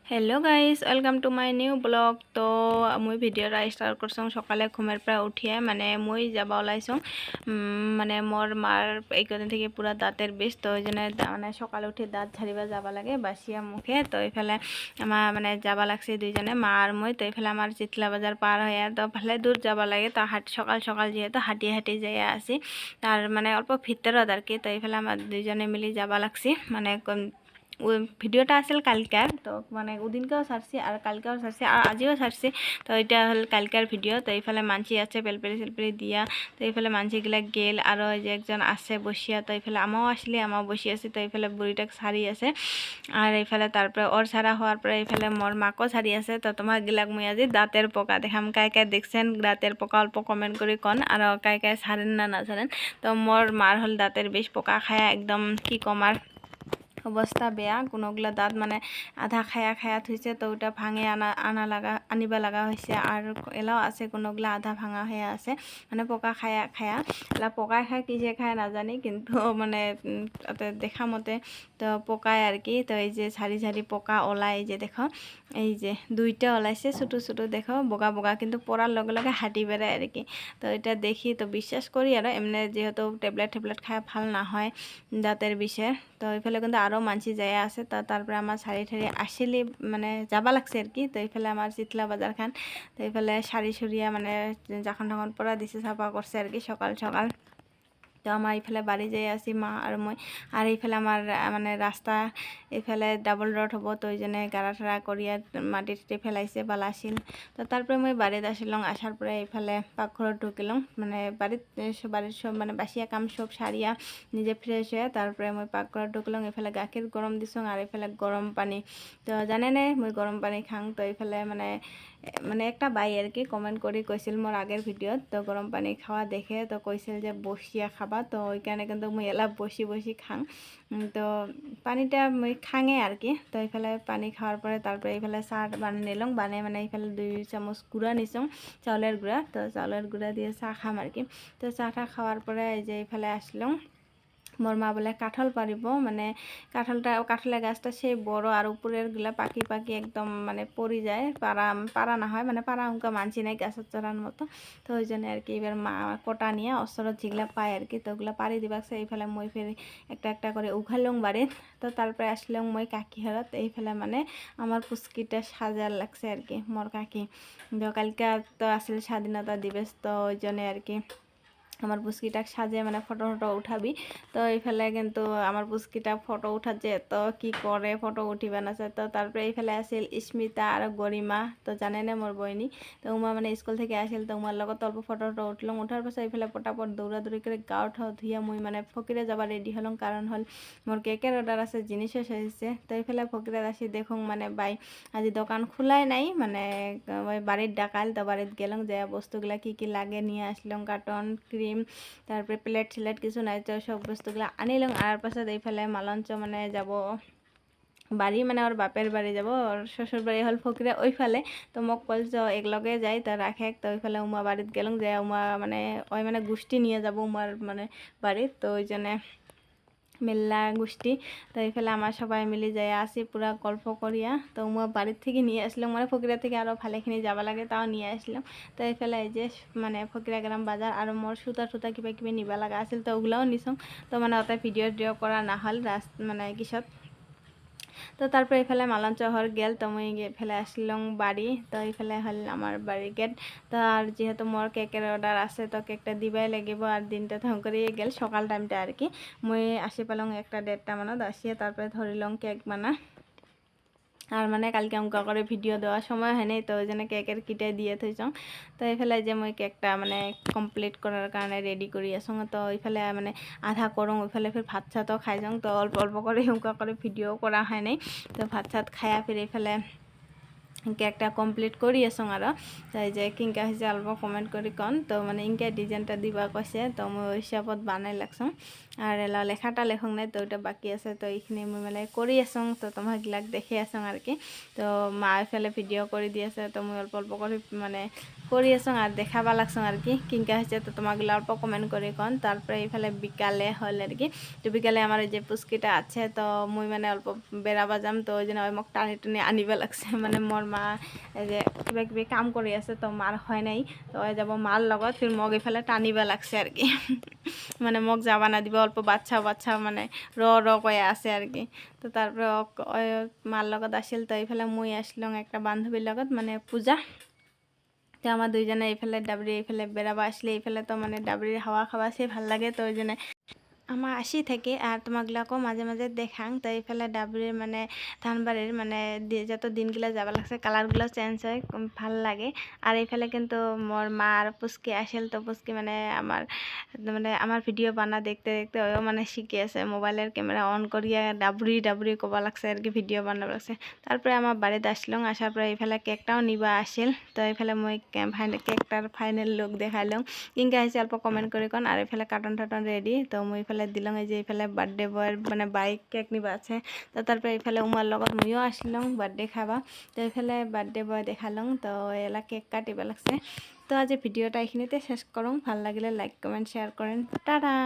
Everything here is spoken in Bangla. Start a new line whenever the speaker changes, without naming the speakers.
Hello guys welcome to my new blog. তো মই ভিডিওটা স্টার্ট করছং সকালে ঘুমের পৰা উঠিয়ে মানে মই যাবা ওলাইছং মানে মোর মার এইকদিন থেকে পুরা দাঁতের বিষ, তো ওই জন্য মানে সকালে উঠে দাঁত ঝাড়িবা যাবা লাগে বাসিয়া মুখে। তো এইফালে আমার মানে যাবা লাগছে দুইজনে মা আর মই। তো এইফালে আমার চিতলা বাজার পার হয়ে তো ভালে দূর যাবা লাগে। তো সকাল সকাল যেহেতু হাঁটি হাঁটি যাই আসি তার মানে অল্প ভিতরত আর কি। তো এইফালে আমার দুইজনে মিলি যাবা লাগছি মানে ভিডিওটা আছিল কালকার, তো মানে ওদিনকেও ছাড়ছি আর কালকেও ছাড়ছি আর আজিও ছাড়ছি। তো এটা হল কালকার ভিডিও। তো এইফালে মানসি আছে পেলপেলি সেলপেলি দিয়া। তো এইফালে মানসিগুলা গেল আর ওই যে একজন আছে বসিয়া। তো এইফালে আমাও আসলে আমাও বসি আছে। তো এইফালে বুড়িটাক ছাড়ি আছে আর এইফালে তারপরে ওর ছাড়া হওয়ার পরে এইফালে মোর মাকও ছাড়ি আছে। তো তোমার গিলাক মুই আজি দাঁতের পোকা দেখাম, কাই কাই দেখছেন দাঁতের পোকা অল্প কমেন্ট করে কন আর কাই কাই ছাড়েন না ছাড়েন। তো মোর মার হল দাঁতের বেশ পোকা খায়া একদম কি কমার অবস্থা বেয়া, কোনোগুলা দাঁত মানে আধা খায়া খায়া থৈছে। তো ওটা ভাঙে আনিবা লাগা হয়েছে আর এলাও আছে কোনোগুলা আধা ভাঙা হয়ে আছে মানে পোকা খায়া খায়া এলা পোকায় খায় কি যে খায় না জানি, কিন্তু মানে দেখা মতে তো পোকায় আর কি। তো এই যে ঝাড়ি ঝাড়ি পোকা ওলাই, এই যে দেখো এই যে দুইটা ওলাইছে ছোটো ছোটো দেখো বগা বগা, কিন্তু পড়ার লগে লগে হাঁটি বেড়ায় আর কি। তো এটা দেখি তো বিশ্বাস করি আর এমনি যেহেতু ট্যাবলেট খায় ভাল না হয় দাঁতের বিষে। তো এইফালে কিন্তু আরও মানসি যায় আছে। তো তারপরে আমার শাড়ি ঠাড়ি আসলে মানে যাবা লাগছে আর কি। তো এইফালে আমার চিতলা বাজার খান। তো এইফালে শাড়ি সরিয়া মানে যখন তখন পরা দিছে সাফা করছে আর কি সকাল সকাল। তো আমার এইফালে বাড়ি যাই আছি মা আর মই। আর এইফালে আমার মানে রাস্তা এইফালে ডাবল রোড হব, তো ওই জন্য গাড়া ঠাড়া করিয়া মাটি টাটি ফেলাইছে বালা আছিল। তো তারপরে মই বাড়িতে আসিলং, আসার পরে এইফালে পাকঘৰত ঢুকিলং মানে বাড়ির সব মানে বাসিয়া কাম সব সারিয়া নিজে ফ্রেশ হয়ে তারপরে মই পাকঘৰত ঢুকিলং। এইফালে গাখীর গরম দিছং আর এইফালে গরম পানি। তো জানে নে মই গরম পানি খাং। তো এইফালে মানে মানে একটা বাই আর কি কমেন্ট করে কইছিল মোর আগের ভিডিওত, তো গরম পানি খাওয়া দেখে তো কইছিল যে বসিয়া খাবা। তো ওইখানে কিন্তু মই এলা বসি বসি খাং। তো পানিটা মই খাঙে আর কি। তো এইফালে পানি খাওয়ার পরে তারপরে এইফালে চাহ বানিয়ে নিলাম, বানিয়ে মানে এইফালে 2 চামচ গুঁড়া নিছং চাউলের গুঁড়া। তো চাউলের গুঁড়া দিয়ে চাহ খাম আর কি। তো চাহটা খাওয়ার পরে এই যে এইফালে আসলাম। মোর মা বলে কাঁঠাল পারিব, মানে কাঁঠালের গাছটা সেই বড় আর উপরের গুলা পাকি পাকি একদম মানে পড়ি যায়, পারা না হয় মানে পারা উনকা মানছি নাই গাছের চড়ার মতো। তো ওই জন্য আর কি এবার মা কটা নিয়ে অস্তরত যেগুলা পায় আর কি তো ওগুলা পারি দিবাকছে। এইফালে মই ফের একটা একটা করে উঘালং বাড়িত। তো তারপরে আসলাম মই কাকি হরত। এইফালে মানে আমার পুচকিটা সাজার লাগছে আর কি মোর কাকি। তো কালকে তো আসলে স্বাধীনতা দিবস, তো ওই জন্য আর কি আমার পুচকিটাক সাজে মানে ফটো ফটো উঠাবি। তো এইফালে কিন্তু আমার পুচকিটা ফটো উঠাচ্ছে, তো কি করে ফটো উঠিবা নাছে। তো তারপরে এইফালে আসিল স্মিতা আর গরিমা, তো জানে না মোর বইনি। তো উমা মানে স্কুল থেকে আসিল, তো উমার লগত অল্প ফটো ফটো উঠলাম। উঠার পাছত এইফালে পটাপট দৌড়াদৌড়ি করে গাঁও ঠাও ধুইয়া মুই মানে ফকিরে যাবা রেডি হলাম, কারণ হল মোর কেকের অর্ডার আছে, জিনিসও সাজিছে। তো এইফালে ফকিরে আসি দেখুন মানে বাই আজি দোকান খোলাই নাই মানে ওই বাড়ির ডাকাল। তো বাড়িত গেলাম যে বস্তুগুলা কি কি লাগে নিয়ে আসলাম, কার্টন ক্রিম তারপরে প্লেট সিলেট কিছু নাই, তো সব বস্তুগুলো আনিলাম। আর পাছত এইফালে মালঞ্চ মানে যাব বাড়ি মানে ওর বাপের বাড়ি যাব, ওর শ্বশুর বাড়ি হল ফকিরে ওইফালে। তো মোক কলছ একলগে যাই তো রাখে। তো ওইফালে উমা বাড়িত গেলাম যে উমা মানে ওই মানে গোষ্ঠী নিয়ে যাব উমার মানে বাড়িত। তো ওই জন্য মেলা গোষ্ঠী। তো এইফালে আমার সবাই মিলে যাই আসি পুরা গল্প করিয়া। তো মই বাড়ির থেকে নিয়ে আসলাম মানে ফকিরা থেকে আরও ভালেখিনি যাবা লাগে, তাও নিয়ে আসলাম। তো এইফালে এই যে মানে ফকিরা গেলাম বাজার আর মোর সুতা টুতা কিবা কিবি নিবা লাগা আছিল, তো ওগুলাও নিছং। তো মানে ওটা ভিডিও করা না হল মানে কিসত। তো তারপরে এইফালে মালঞ্চ হর গেল, তো মুই ফেলে আসলাম বাড়ি। তো এইফালে হল আমার বাড়ির গেট। তো আর যেহেতু মোর কেকের অর্ডার আছে তো কেকটা দিবাই লাগিব, আর দিনটা থং করে গেল সকাল টাইমটা আর কি। মুই আসি পালং 1টা 1:30 মানত আসিয়ে তারপরে ধরিলং কেক বানা। আর মানে কালকে অঙ্ক করে ভিডিও দেওয়ার সময় হয় নাই, তো ওই জন্য কেকের কিটে দিয়ে থৈছং। তো এইফালে যে মই কেকটা মানে কমপ্লিট করার কারণে রেডি করি আসং। তো ওইফালে মানে আধা করং, ওইফালে ফির ভাত চাতও খাই যাং। তো অল্প অল্প করে অঙ্ক করে ভিডিও করা হয় নাই। তো ভাত চাত খায়া ফির এইফালে কেকটা কমপ্লিট করি আসং। আর তাই যে কিংকা হয়েছে অল্প কমেন্ট করি কন। তো মানে ইনকা ডিজাইনটা দিবা কৈছে, তো মই ওই হিসাবত বানাই লাগছং। আর এলা লেখাটা লেখক নাই তো ওইটা বাকি আছে তো এইখিনি মই মানে কৰি আছোঁ তো তোমাকগিলাক দেখি আছোঁ আর কি তো মা এফালে ভিডিও করে দি আছে তো মই অল্প অল্প করে মানে কৰি আছোঁ আর দেখাবা লাগছো আর কি কিনকা হয়েছে তো তোমাকগুলা অল্প কমেন্ট করে কন তারপরে এইফালে বিকালে হল আর কি তো বিকালে আমার এই যে পুচকিটা আছে তো মই মানে অল্প বেড়াবা যাম তো ওই জন্য মোক টানি টানি আনিবা লাগছে মানে মোর মা এই যে কিবা কিবি কাম কৰি আছে তো মার হয় নাই তো যাব মার লগত ফির মগ এইফালে টানিবা লাগছে আর কি মানে মোক যাবা না দিব অল্প বাচ্চা বাচ্চা মানে র কয়ে আছে আর কি তো তারপরে মার লগত আসিল তো এইফালে মুই আসলাম একটা বান্ধবীর লগত মানে পূজা তো আমার দুইজনে এইফালে ডাবরি এইফালে বেড়াবা আসলে এইফালে তো মানে ডাবরির হাওয়া খাওয়া সে ভাল লাগে তো ওই জন্য আমার আসি থাকে আর তোমাকগিলাকো মাঝে মাঝে দেখাং তো এইফালে ডাবরির মানে ধানবাড়ির মানে যত দিনগুলো যাবা লাগছে কালারগুলো চেঞ্জ হয় ভাল লাগে আর এইফালে কিন্তু মোর মা আর পুচকি আসিল তো পুচকি মানে আমার ভিডিও বানা দেখতে দেখতে ওও মানে শিখে আছে মোবাইলের ক্যামেরা অন করিয়া ডাবরি ডাবরি কবা লাগছে আর কি ভিডিও বানাবা লাগছে তারপরে আমার বাড়িতে আসলাম আসার পরে এইফালে কেকটাও নিবা আসিল তো এইফালে মই কেকটার ফাইনাল লুক দেখাইলাম কিনকা হয়েছে অল্প কমেন্ট করে কোন আর এইফালে কার্টন টার্টন রেডি তো মই এইফালে দিলাম এই যে এইফালে বার্থডে বয়ের মানে বাইক কেক নিবা আছে তো তারপরে এইফালে উমার লগত মইও আসলাম বার্থডে খাবা তো এইফালে বার্থডে বয় দেখালাম তো এলা কেক কাটিবা লাগছে তো আজ ভিডিওটা এইখিনিতে শেষ করুন ভাল লাগিলে লাইক কমেন্ট শেয়ার করেন টাটা।